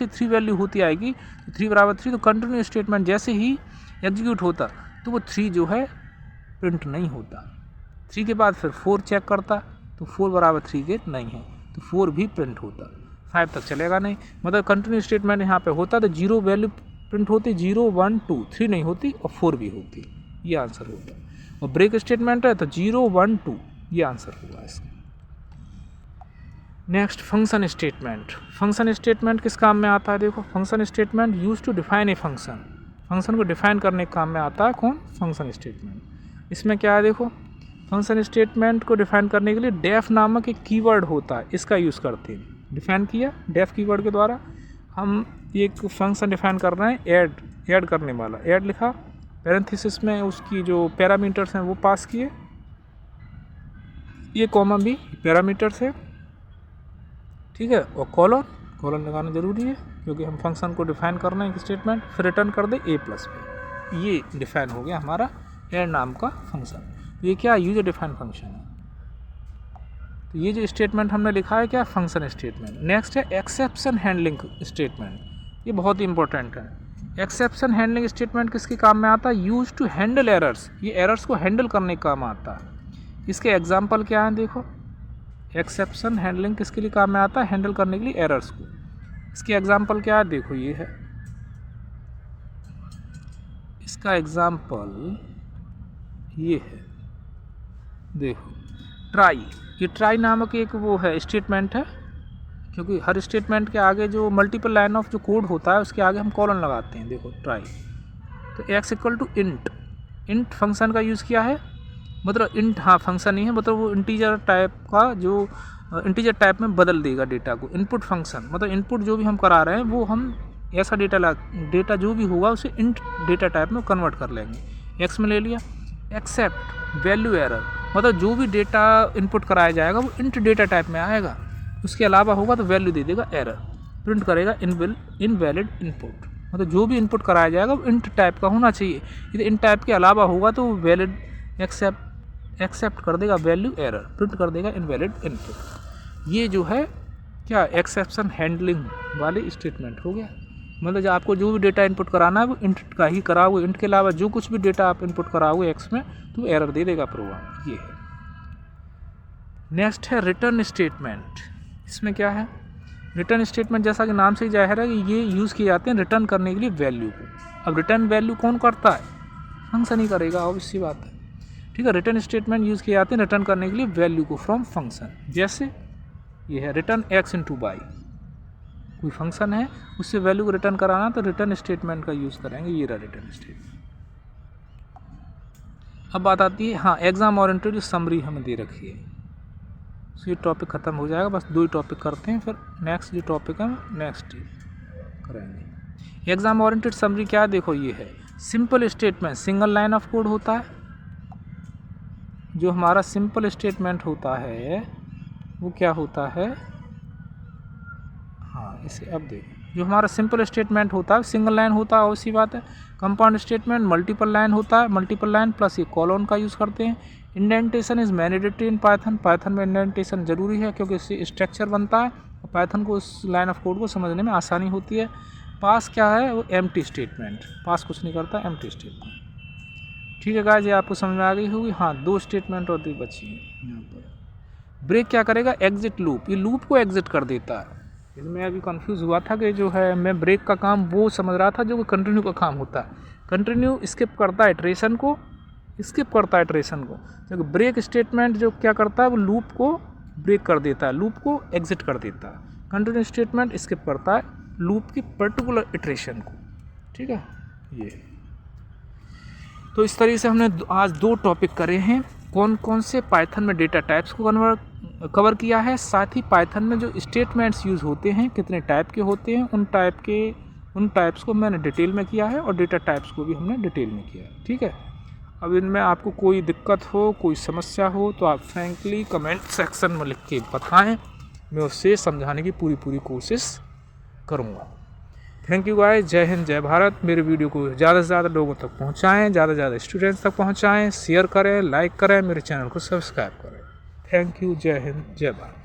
3 वैल्यू होती आएगी, तो 3 बराबर 3, तो कंटिन्यू स्टेटमेंट जैसे ही एग्जीक्यूट होता तो वो 3 जो है प्रिंट नहीं होता। 3 के बाद फिर 4 चेक करता, तो 4 बराबर 3 के नहीं है, तो 4 भी प्रिंट होता, 5 तक चलेगा नहीं। मतलब कंटिन्यू स्टेटमेंट यहाँ पे होता तो 0 वैल्यू प्रिंट होती, 0 1 2 3 नहीं होती और 4 भी होती, ये आंसर होता। और ब्रेक स्टेटमेंट है तो 0 1 2, ये आंसर होगा इसका। Next function statement. Function statement किस काम में आता है? देखो, function statement use to define a function, function को डिफाइन करने के काम में आता है कौन? Function statement. इसमें क्या है? देखो, फंक्शन स्टेटमेंट को डिफाइन करने के लिए डेफ नामक एक कीवर्ड होता है, इसका यूज़ करते हैं। डिफाइन किया डेफ कीवर्ड के द्वारा, हम एक फंक्शन डिफाइन कर रहे हैं, ऐड करने वाला, ऐड लिखा, पैरेंथेसिस में उसकी जो पैरामीटर्स हैं वो पास किए, ये कॉमा भी पैरामीटर्स है, ठीक है, और कॉलन लगाना जरूरी है क्योंकि हम फंक्शन को डिफाइन कर रहे हैं एक स्टेटमेंट, फिर रिटर्न कर दे a प्लस b, ये डिफाइन हो गया हमारा ऐड नाम का फंक्शन। तो ये क्या? यूजर डिफाइन फंक्शन है। तो ये जो स्टेटमेंट हमने लिखा है क्या? Function statement. नेक्स्ट है एक्सेप्शन हैंडलिंग स्टेटमेंट, ये बहुत ही इंपॉर्टेंट है। एक्सेप्शन हैंडलिंग स्टेटमेंट किसके काम में आता है? यूज टू हैंडल एरर्स, ये एरर्स को हैंडल करने का काम आता है। इसके एग्जाम्पल क्या है? देखो, एक्सेप्शन हैंडलिंग किसके लिए काम में आता है? हैंडल करने के लिए एरर्स को। इसकी एग्जांपल क्या है? देखो, ये है इसका एग्जांपल, ये है, देखो ट्राई, ये ट्राई नामक एक वो है स्टेटमेंट है, क्योंकि हर स्टेटमेंट के आगे जो मल्टीपल लाइन ऑफ जो कोड होता है उसके आगे हम कॉलन लगाते हैं। देखो ट्राई, तो x equal to int function का यूज़ किया है, मतलब इंट, हाँ फंक्शन ही है, मतलब वो इंटीजर टाइप का, जो इंटीजर टाइप में बदल देगा डेटा को। इनपुट फंक्शन मतलब इनपुट जो भी हम करा रहे हैं वो हम ऐसा डेटा जो भी होगा उसे इंट डेटा टाइप में कन्वर्ट कर लेंगे। एक्स में ले लिया। एक्सेप्ट वैल्यू एरर, मतलब जो भी डेटा इनपुट कराया जाएगा वो इंट डेटा टाइप में आएगा, उसके अलावा होगा तो वैल्यू दे देगा एरर, प्रिंट करेगा इनवैलिड इनपुट, मतलब जो भी इनपुट कराया जाएगा वो इंट टाइप का होना चाहिए। यदि इन टाइप के अलावा होगा तो वैलिड एक्सेप्ट कर देगा वैल्यू एरर, प्रिंट कर देगा इनवैलिड इनपुट। ये जो है क्या? एक्सेप्शन हैंडलिंग वाले स्टेटमेंट हो गया। मतलब जो आपको जो भी डेटा इनपुट कराना है वो इंट का ही कराओगे, इंट के अलावा जो कुछ भी डेटा आप इनपुट कराओगे एक्स में तो एरर दे देगा प्रोग्राम। ये है। नेक्स्ट है रिटर्न स्टेटमेंट। इसमें क्या है? रिटर्न स्टेटमेंट जैसा कि नाम से ही जाहिर है कि ये यूज़ किए जाते हैं रिटर्न करने के लिए वैल्यू को। अब रिटर्न वैल्यू कौन करता है? फंक्शन ही करेगा, ऑब्वियस सी बात है, ठीक है। रिटर्न स्टेटमेंट यूज़ किए जाते हैं रिटर्न करने के लिए वैल्यू को फ्रॉम फंक्शन। जैसे ये है रिटर्न एक्स इंटू वाई, कोई फंक्शन है उससे वैल्यू को रिटर्न कराना तो रिटर्न स्टेटमेंट का यूज़ करेंगे। ये रहा रिटर्न स्टेटमेंट। अब बात आती है, हाँ, एग्जाम ओरिएंटेड जो समरी हमें दे रखी है, तो ये टॉपिक ख़त्म हो जाएगा। बस 2 ही टॉपिक करते हैं, फिर नेक्स्ट जो टॉपिक है नेक्स्ट करेंगे। एग्जाम ओरिएंटेड समरी क्या है? देखो, ये है simple statement, single line of code होता है। जो हमारा सिंपल स्टेटमेंट होता है वो क्या होता है? हाँ, इसे अब देखो, जो हमारा सिंपल स्टेटमेंट होता है सिंगल लाइन होता है, उसी बात है। कंपाउंड स्टेटमेंट मल्टीपल लाइन होता है, मल्टीपल लाइन प्लस ये कॉलन का यूज़ करते हैं। Indentation is mandatory in Python, Python में इंडेंटेशन जरूरी है क्योंकि इससे स्ट्रक्चर बनता है और पाइथन को उस लाइन ऑफ कोड को समझने में आसानी होती है। पास क्या है? वो एम्प्टी स्टेटमेंट, पास कुछ नहीं करता, एम्प्टी स्टेटमेंट। ठीक है गाइस, ये आपको समझ में आ गई होगी। हाँ, 2 स्टेटमेंट और 2 बची हैं यहाँ पर। ब्रेक क्या करेगा? एग्जिट लूप, ये लूप को एग्जिट कर देता है। इसमें अभी कंफ्यूज हुआ था कि जो है मैं ब्रेक का काम वो समझ रहा था जो कि कंटिन्यू का काम होता है। कंटिन्यू स्किप करता है इटरेशन को, क्योंकि ब्रेक स्टेटमेंट जो क्या करता है वो लूप को ब्रेक कर देता है, लूप को एग्जिट कर देता है। कंटिन्यू स्टेटमेंट स्किप करता है लूप की पर्टिकुलर इटरेशन को, ठीक है। ये तो इस तरीके से हमने आज 2 टॉपिक करे हैं। कौन कौन से पाइथन में डेटा टाइप्स को कवर किया है, साथ ही पाइथन में जो स्टेटमेंट्स यूज़ होते हैं कितने टाइप के होते हैं, उन टाइप्स को मैंने डिटेल में किया है और डेटा टाइप्स को भी हमने डिटेल में किया है, ठीक है। अब इनमें आपको कोई दिक्कत हो, कोई समस्या हो तो आप फ्रैंकली कमेंट सेक्शन में लिख के बताएं, मैं उससे समझाने की पूरी कोशिश करूँगा। थैंक यू गाइस, जय हिंद जय भारत। मेरे वीडियो को ज़्यादा से ज़्यादा लोगों तक पहुँचाएँ, ज़्यादा से ज़्यादा स्टूडेंट्स तक पहुँचाएँ, शेयर करें, लाइक करें, मेरे चैनल को सब्सक्राइब करें। थैंक यू, जय हिंद जय भारत।